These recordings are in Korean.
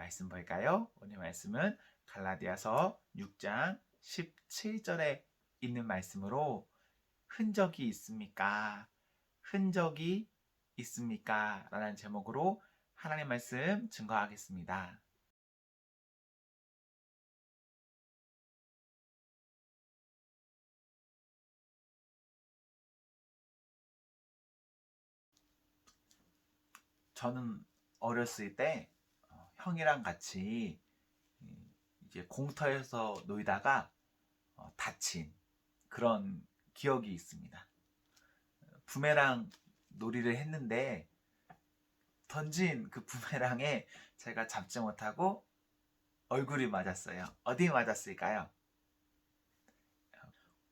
말씀 볼까요? 오늘 말씀은 갈라디아서 6장 17절에 있는 말씀으로 흔적이 있습니까? 흔적이 있습니까? 라는 제목으로 하나님 말씀 증거하겠습니다. 저는 어렸을 때 형이랑 같이 이제 공터에서 놀다가 다친 그런 기억이 있습니다. 부메랑 놀이를 했는데 던진 그 부메랑에 제가 잡지 못하고 얼굴이 맞았어요. 어디 맞았을까요?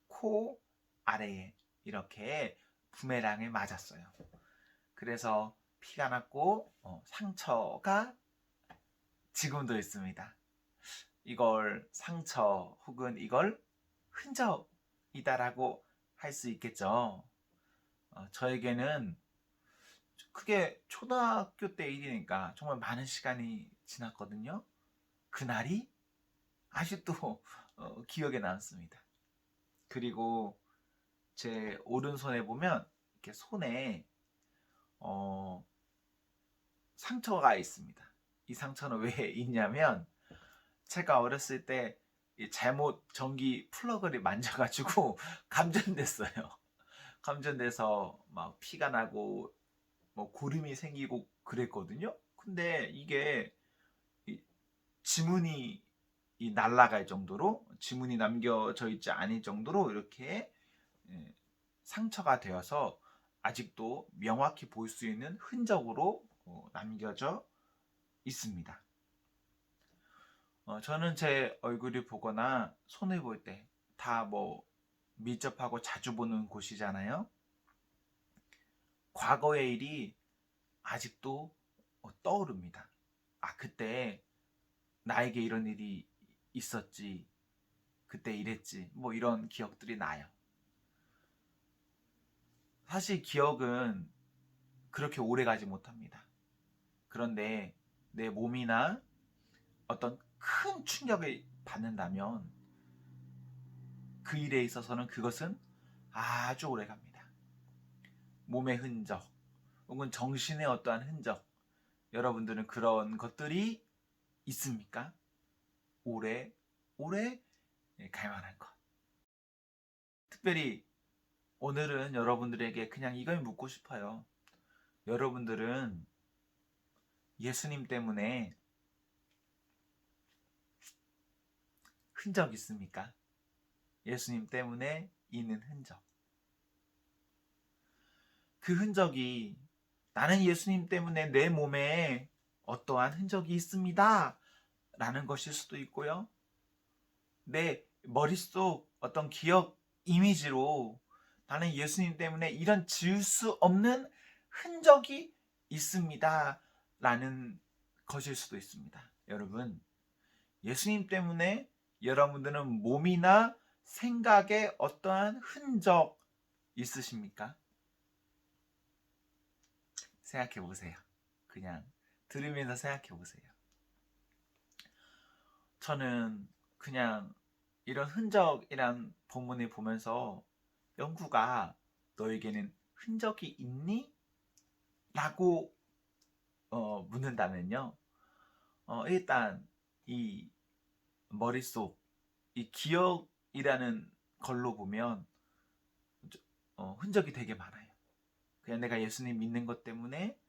코 아래에 이렇게 부메랑에 맞았어요. 그래서 피가 났고 상처가 지금도 있습니다. 이걸 상처 혹은 이걸 흔적이다라고 할 수 있겠죠. 저에게는 그게 초등학교 때 일이니까 정말 많은 시간이 지났거든요. 그날이 아직도 기억에 남습니다. 그리고 제 오른손에 보면 이렇게 손에 상처가 있습니다. 이 상처는 왜 있냐면 제가 어렸을 때 잘못 전기 플러그를 만져가지고 감전됐어요. 감전돼서 막 피가 나고 뭐 고름이 생기고 그랬거든요. 근데 이게 지문이 날아갈 정도로 지문이 남겨져 있지 않을 정도로 이렇게 상처가 되어서 아직도 명확히 볼 수 있는 흔적으로 남겨져 있습니다. 저는 제 얼굴을 보거나 손을 볼 때 다 뭐 밀접하고 자주 보는 곳이잖아요. 과거의 일이 아직도 떠오릅니다. 아, 그때 나에게 이런 일이 있었지. 그때 이랬지. 뭐 이런 기억들이 나요. 사실 기억은 그렇게 오래 가지 못합니다. 그런데 내 몸이나 어떤 큰 충격을 받는다면 그 일에 있어서는 그것은 아주 오래 갑니다. 몸의 흔적 혹은 정신의 어떠한 흔적, 여러분들은 그런 것들이 있습니까? 오래 갈 만한 것. 특별히 오늘은 여러분들에게 그냥 이걸 묻고 싶어요. 여러분들은 예수님 때문에 흔적 있습니까? 예수님 때문에 있는 흔적. 그 흔적이 나는 예수님 때문에 내 몸에 어떠한 흔적이 있습니다. 라는 것일 수도 있고요. 내 머릿속 어떤 기억 이미지로 나는 예수님 때문에 이런 지울 수 없는 흔적이 있습니다. 라는 것일 수도 있습니다. 여러분, 예수님 때문에 여러분들은 몸이나 생각에 어떠한 흔적 있으십니까? 생각해 보세요. 그냥 들으면서 생각해 보세요. 저는 그냥 이런 흔적이란 본문을 보면서 영구가 너에게는 흔적이 있니? 라고 묻는다면요. 일단 이 머릿속 이 기억이라는 걸로 보면 흔적이 되게 많아요. 그냥 내가 예수님 믿는 것 때문에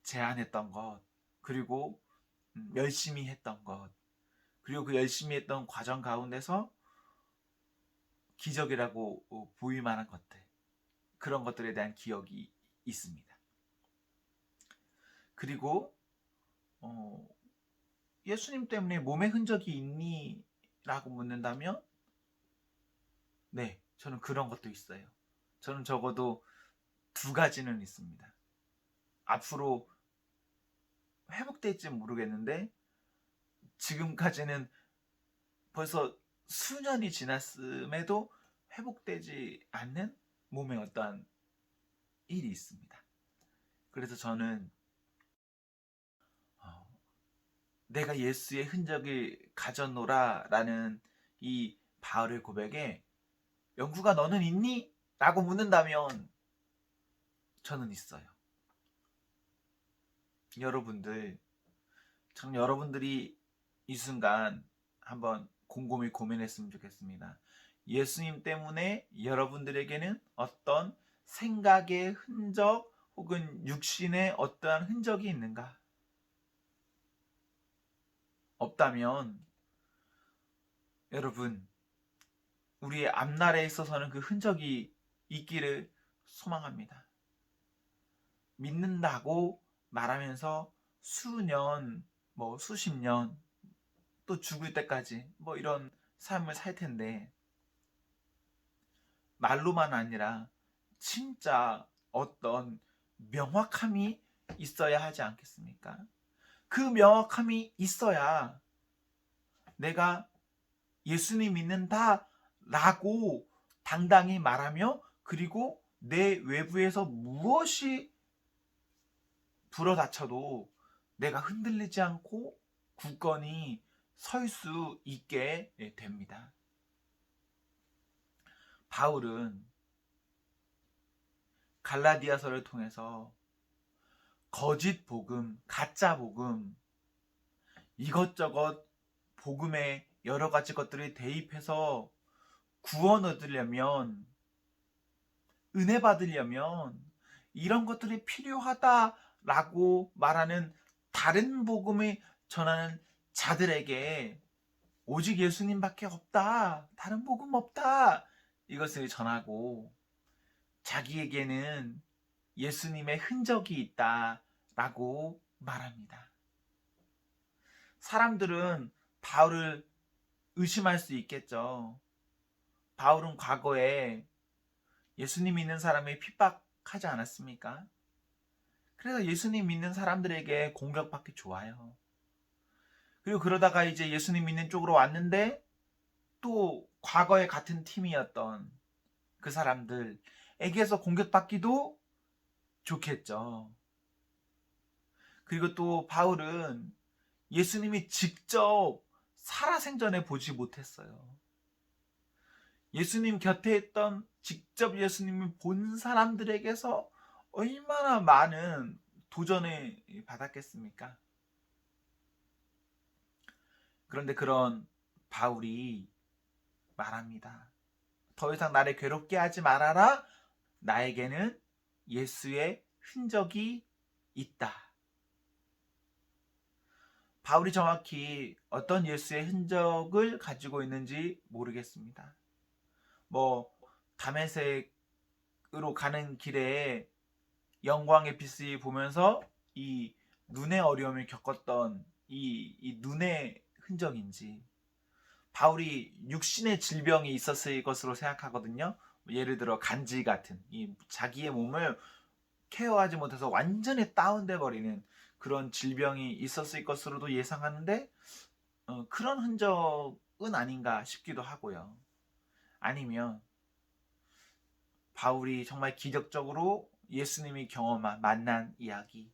제안했던 것, 그리고 열심히 했던 것, 그리고 그 열심히 했던 과정 가운데서 기적이라고 보일 만한 것들, 그런 것들에 대한 기억이 있습니다. 그리고 예수님 때문에 몸에 흔적이 있니? 라고 묻는다면 네, 저는 그런 것도 있어요. 저는 적어도 두 가지는 있습니다. 앞으로 회복될지 모르겠는데 지금까지는 벌써 수년이 지났음에도 회복되지 않는 몸에 어떠한 일이 있습니다. 그래서 저는 내가 예수의 흔적을 가졌노라 라는 이 바울의 고백에 영구가 너는 있니? 라고 묻는다면 저는 있어요. 여러분들, 참 여러분들이 이 순간 한번 곰곰이 고민했으면 좋겠습니다. 예수님 때문에 여러분들에게는 어떤 생각의 흔적 혹은 육신의 어떠한 흔적이 있는가? 없다면 여러분, 우리의 앞날에 있어서는 그 흔적이 있기를 소망합니다. 믿는다고 말하면서 수년, 수십 년, 또 죽을 때까지 이런 삶을 살 텐데, 말로만 아니라 진짜 어떤 명확함이 있어야 하지 않겠습니까? 그 명확함이 있어야 내가 예수님 믿는다 라고 당당히 말하며, 그리고 내 외부에서 무엇이 불어닥쳐도 내가 흔들리지 않고 굳건히 설 수 있게 됩니다. 바울은 갈라디아서를 통해서 거짓 복음, 가짜 복음, 이것저것 복음에 여러 가지 것들을 대입해서 구원 얻으려면, 은혜 받으려면 이런 것들이 필요하다라고 말하는 다른 복음을 전하는 자들에게 오직 예수님밖에 없다, 다른 복음 없다, 이것을 전하고 자기에게는 예수님의 흔적이 있다라고 말합니다. 사람들은 바울을 의심할 수 있겠죠. 바울은 과거에 예수님 믿는 사람을 핍박하지 않았습니까? 그래서 예수님 믿는 사람들에게 공격받기 좋아요. 그리고 그러다가 이제 예수님 믿는 쪽으로 왔는데 또 과거에 같은 팀이었던 그 사람들에게서 공격받기도 좋겠죠. 그리고 또 바울은 예수님이 직접 살아생전에 보지 못했어요. 예수님 곁에 있던 직접 예수님을 본 사람들에게서 얼마나 많은 도전을 받았겠습니까? 그런데 그런 바울이 말합니다. 더 이상 나를 괴롭게 하지 말아라. 나에게는 예수의 흔적이 있다. 바울이 정확히 어떤 예수의 흔적을 가지고 있는지 모르겠습니다. 다메섹으로 가는 길에 영광의 빛을 보면서 이 눈의 어려움을 겪었던 이 눈의 흔적인지, 바울이 육신의 질병이 있었을 것으로 생각하거든요. 예를 들어 간질 같은 자기의 몸을 케어하지 못해서 완전히 다운돼 버리는 그런 질병이 있었을 것으로도 예상하는데, 그런 흔적은 아닌가 싶기도 하고요. 아니면 바울이 정말 기적적으로 예수님이 경험한 만난 이야기,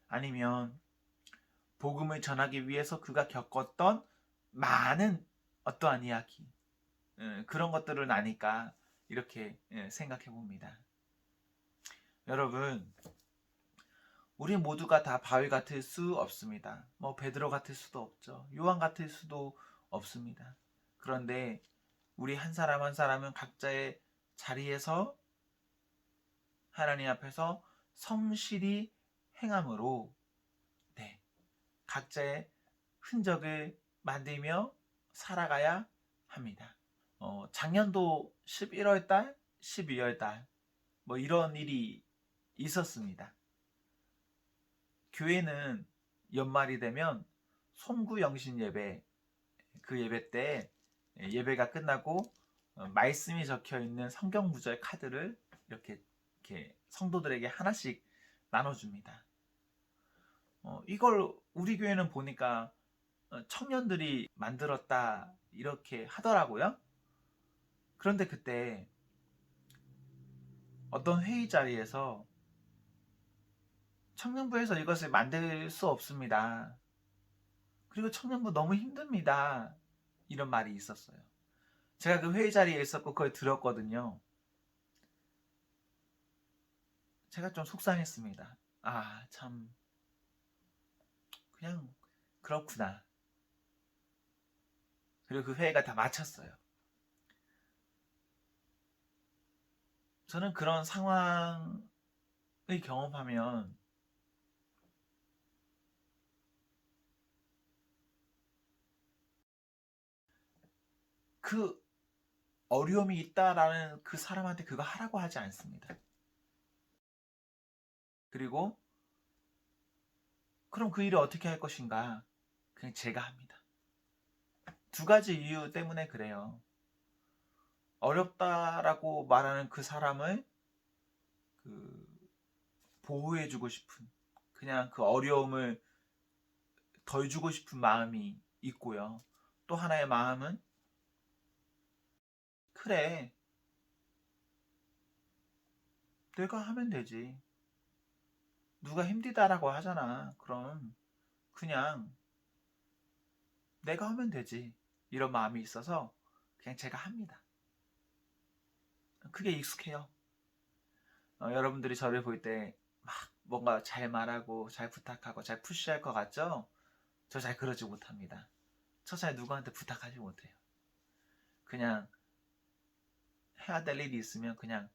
아니면 복음을 전하기 위해서 그가 겪었던 많은 어떠한 이야기, 그런 것들은 아닐까 이렇게 생각해 봅니다. 여러분, 우리 모두가 다 바울 같을 수 없습니다. 베드로 같을 수도 없죠. 요한 같을 수도 없습니다. 그런데 우리 한 사람 한 사람은 각자의 자리에서 하나님 앞에서 성실히 행함으로 각자의 흔적을 만들며 살아가야 합니다. 작년도 11월달, 12월달 이런 일이 있었습니다. 교회는 연말이 되면 송구영신 예배, 그 예배 때 예배가 끝나고 말씀이 적혀 있는 성경 구절 카드를 이렇게 성도들에게 하나씩 나눠줍니다. 이걸 우리 교회는 보니까 청년들이 만들었다 이렇게 하더라고요. 그런데 그때 어떤 회의 자리에서 청년부에서 이것을 만들 수 없습니다. 그리고 청년부 너무 힘듭니다. 이런 말이 있었어요. 제가 그 회의 자리에 있었고 그걸 들었거든요. 제가 좀 속상했습니다. 아, 참, 그냥, 그렇구나. 그리고 그 회의가 다 마쳤어요. 저는 그런 상황을 경험하면 그 어려움이 있다라는 그 사람한테 그거 하라고 하지 않습니다. 그리고 그럼 그 일을 어떻게 할 것인가? 그냥 제가 합니다. 두 가지 이유 때문에 그래요. 어렵다라고 말하는 그 사람을 그 보호해주고 싶은, 그냥 그 어려움을 덜 주고 싶은 마음이 있고요. 또 하나의 마음은 그래, 내가 하면 되지. 누가 힘들다라고 하잖아. 그럼 그냥 내가 하면 되지. 이런 마음이 있어서 그냥 제가 합니다. 그게 익숙해요. 여러분들이 저를 볼 때 막 뭔가 잘 말하고 잘 부탁하고 잘 푸시할 것 같죠? 저 잘 그러지 못합니다. 저 잘 누구한테 부탁하지 못해요. 그냥 해야 될 일이 있으면 그냥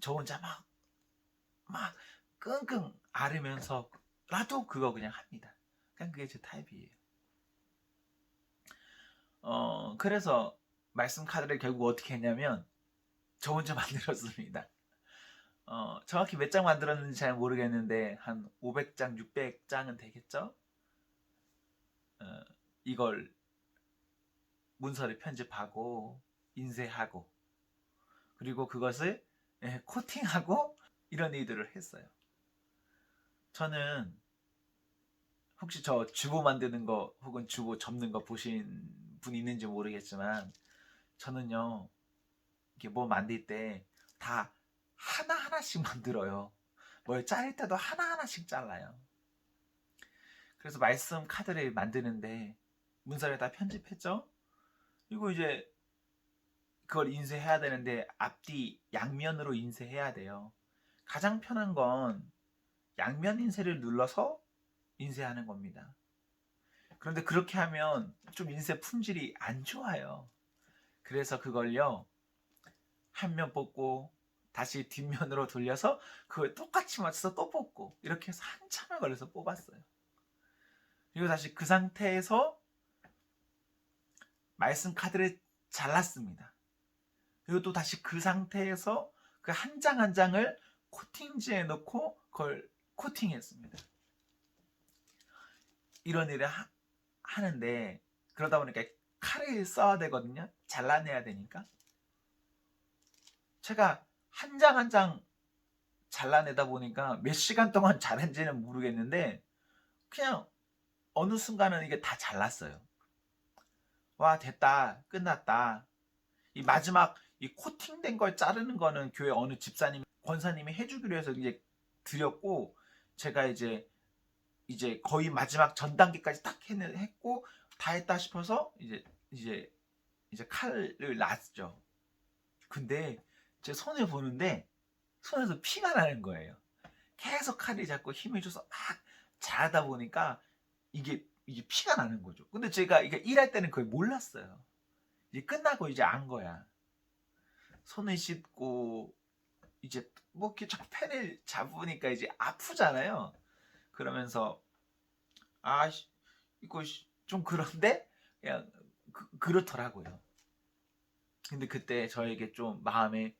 저 혼자 막 끙끙 앓으면서라도 그거 그냥 합니다. 그냥 그게 제 타입이에요. 그래서 말씀 카드를 결국 어떻게 했냐면 저 혼자 만들었습니다. 정확히 몇 장 만들었는지 잘 모르겠는데 한 500장, 600장은 되겠죠? 어, 이걸 문서를 편집하고 인쇄하고 그리고 그것을 코팅하고 이런 일들을 했어요. 저는 혹시 저 주보 만드는 거 혹은 주보 접는 거 보신 분 있는지 모르겠지만 저는요 이게 뭐 만들 때 다 하나하나씩 만들어요. 뭘 자를 때도 하나하나씩 잘라요. 그래서 말씀 카드를 만드는데 문서를 다 편집했죠. 그리고 이제 그걸 인쇄해야 되는데 앞뒤 양면으로 인쇄해야 돼요. 가장 편한 건 양면 인쇄를 눌러서 인쇄하는 겁니다. 그런데 그렇게 하면 좀 인쇄 품질이 안 좋아요. 그래서 그걸요 한 면 뽑고 다시 뒷면으로 돌려서 그걸 똑같이 맞춰서 또 뽑고 이렇게 해서 한참을 걸려서 뽑았어요. 그리고 다시 그 상태에서 말씀 카드를 잘랐습니다. 그리고 또 다시 그 상태에서 그 한 장 한 장을 코팅지에 넣고 그걸 코팅했습니다. 이런 일을 하는데 그러다 보니까 칼을 써야 되거든요. 잘라내야 되니까. 제가 한 장 한 장 잘라내다 보니까 몇 시간 동안 잘했는지는 모르겠는데 그냥 어느 순간은 이게 다 잘랐어요. 와 됐다 끝났다. 이 마지막 이 코팅된 걸 자르는 거는 교회 어느 집사님 권사님이 해주기로 해서 이제 드렸고 제가 이제 거의 마지막 전 단계까지 딱 했고 다 했다 싶어서 이제 이제 칼을 놨죠. 근데 제 손을 보는데 손에서 피가 나는 거예요. 계속 칼을 잡고 힘을 줘서 막 자르다 보니까 이게 피가 나는 거죠. 근데 제가 이게 일할 때는 그걸 몰랐어요. 이제 끝나고 이제 안 거야. 손을 씻고 이제 뭐 이렇게 자꾸 펜을 잡으니까 이제 아프잖아요. 그러면서 아 이거 좀 그런데 그냥 그렇더라고요. 근데 그때 저에게 좀 마음에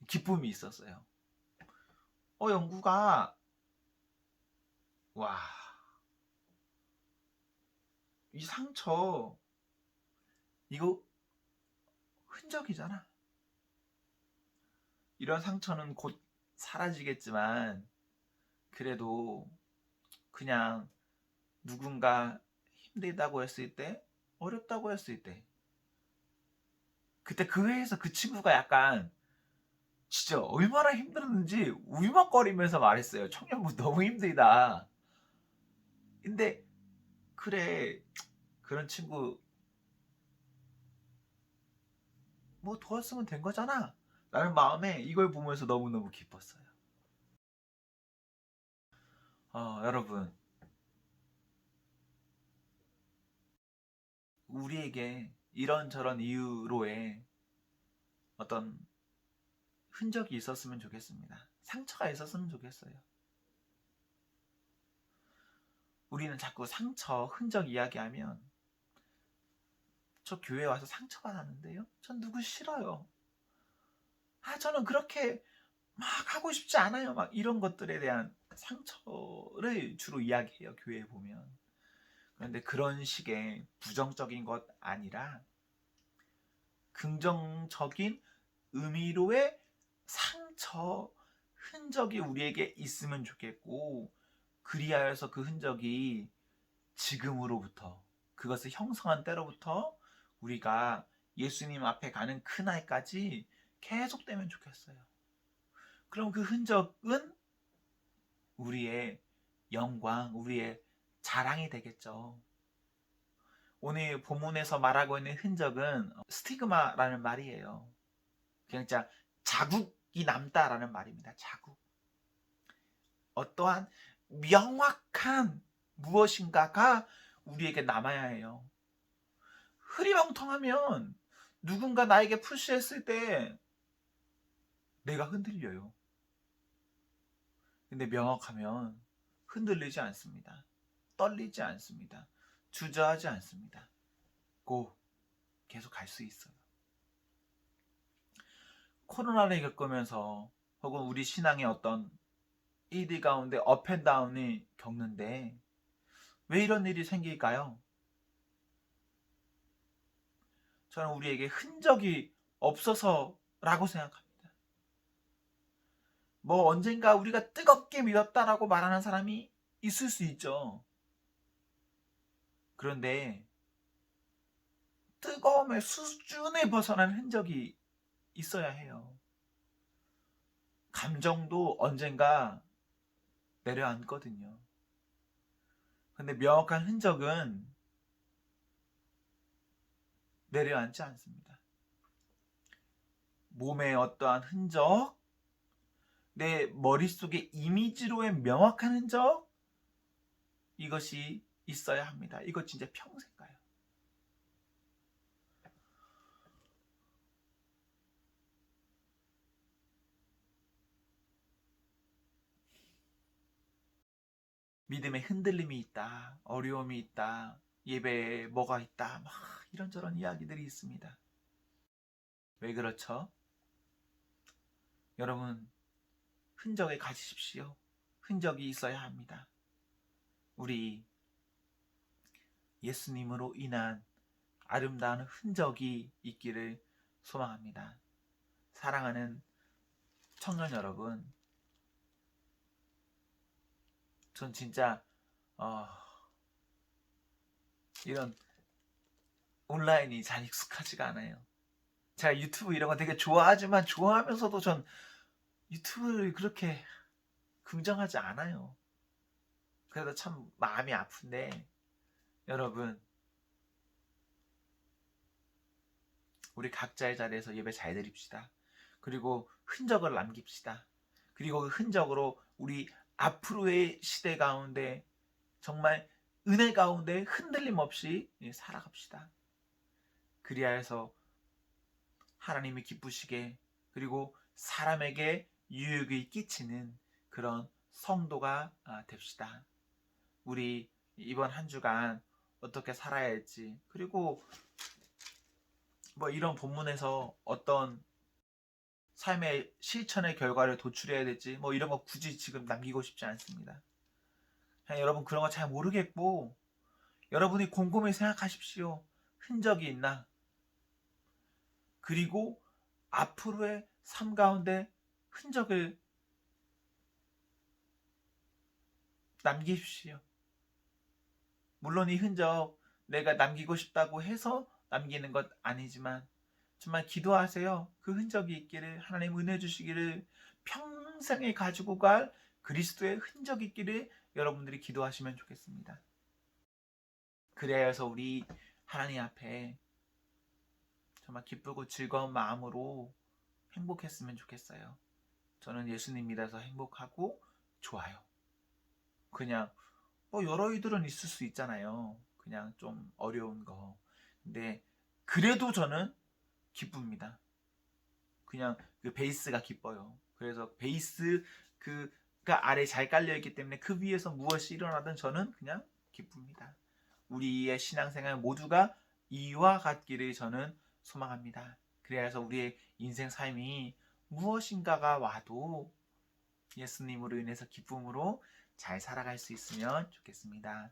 기쁨이 있었어요. 영구가 와, 이 상처 이거 흔적이잖아. 이런 상처는 곧 사라지겠지만 그래도 그냥 누군가 힘들다고 했을 때, 어렵다고 했을 때 그때 그 회에서 그 친구가 약간 진짜 얼마나 힘들었는지 울먹거리면서 말했어요. 청년부 너무 힘들다. 근데 그래, 그런 친구 뭐 도왔으면 된 거잖아 라는 마음에 이걸 보면서 너무너무 기뻤어요. 여러분, 우리에게 이런저런 이유로의 어떤 흔적이 있었으면 좋겠습니다. 상처가 있었으면 좋겠어요. 우리는 자꾸 상처, 흔적 이야기하면 저 교회 와서 상처받았는데요? 전 누구 싫어요. 저는 그렇게 막 하고 싶지 않아요. 막 이런 것들에 대한 상처를 주로 이야기해요. 교회에 보면. 그런데 그런 식의 부정적인 것 아니라 긍정적인 의미로의 상처, 흔적이 우리에게 있으면 좋겠고, 그리하여서 그 흔적이 지금으로부터, 그것을 형성한 때로부터 우리가 예수님 앞에 가는 그날까지 계속되면 좋겠어요. 그럼 그 흔적은 우리의 영광, 우리의 자랑이 되겠죠. 오늘 본문에서 말하고 있는 흔적은 스티그마라는 말이에요. 그냥 진짜 자국이 남다라는 말입니다. 자국. 어떠한 명확한 무엇인가가 우리에게 남아야 해요. 흐리멍텅하면 누군가 나에게 푸시했을 때 내가 흔들려요. 근데 명확하면 흔들리지 않습니다. 떨리지 않습니다. 주저하지 않습니다. 계속 갈 수 있어요. 코로나를 겪으면서 혹은 우리 신앙의 어떤 일들 가운데 업앤다운을 겪는데 왜 이런 일이 생길까요? 저는 우리에게 흔적이 없어서라고 생각합니다. 뭐 언젠가 우리가 뜨겁게 믿었다라고 말하는 사람이 있을 수 있죠. 그런데 뜨거움의 수준에 벗어난 흔적이 있어야 해요. 감정도 언젠가 내려앉거든요. 근데 명확한 흔적은 내려앉지 않습니다. 몸에 어떠한 흔적, 내 머릿속의 이미지로의 명확한 흔적, 이것이 있어야 합니다. 이거 진짜 평생 가요. 믿음에 흔들림이 있다, 어려움이 있다, 예배에 뭐가 있다, 막 이런저런 이야기들이 있습니다. 왜 그렇죠? 여러분, 흔적을 가지십시오. 흔적이 있어야 합니다. 우리 예수님으로 인한 아름다운 흔적이 있기를 소망합니다. 사랑하는 청년 여러분, 전 진짜 이런 온라인이 잘 익숙하지가 않아요. 제가 유튜브 이런 거 되게 좋아하지만 좋아하면서도 전 유튜브를 그렇게 긍정하지 않아요. 그래서 참 마음이 아픈데 여러분, 우리 각자의 자리에서 예배 잘 드립시다. 그리고 흔적을 남깁시다. 그리고 그 흔적으로 우리 앞으로의 시대 가운데 정말 은혜 가운데 흔들림 없이 살아갑시다. 그리하여서 하나님이 기쁘시게, 그리고 사람에게 유익을 끼치는 그런 성도가 됩시다. 우리 이번 한 주간 어떻게 살아야 할지, 그리고 뭐 이런 본문에서 어떤 삶의 실천의 결과를 도출해야 될지 뭐 이런 거 굳이 지금 남기고 싶지 않습니다. 그냥 여러분 그런 거 잘 모르겠고 여러분이 곰곰이 생각하십시오. 흔적이 있나? 그리고 앞으로의 삶 가운데 흔적을 남기십시오. 물론 이 흔적 내가 남기고 싶다고 해서 남기는 것 아니지만 정말 기도하세요. 그 흔적이 있기를, 하나님 은혜 주시기를, 평생에 가지고 갈 그리스도의 흔적이 있기를 여러분들이 기도하시면 좋겠습니다. 그래야 해서 우리 하나님 앞에 정말 기쁘고 즐거운 마음으로 행복했으면 좋겠어요. 저는 예수님 믿어서 행복하고 좋아요. 그냥 뭐 여러 이들은 있을 수 있잖아요. 그냥 좀 어려운 거. 근데 그래도 저는 기쁩니다. 그냥 그 베이스가 기뻐요. 그래서 베이스 그가 아래 잘 깔려 있기 때문에 그 위에서 무엇이 일어나든 저는 그냥 기쁩니다. 우리의 신앙생활 모두가 이와 같기를 저는 소망합니다. 그래서 우리의 인생 삶이 무엇인가가 와도 예수님으로 인해서 기쁨으로 잘 살아갈 수 있으면 좋겠습니다.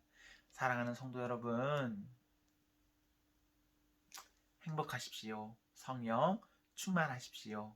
사랑하는 성도 여러분, 행복하십시오. 성령 충만하십시오.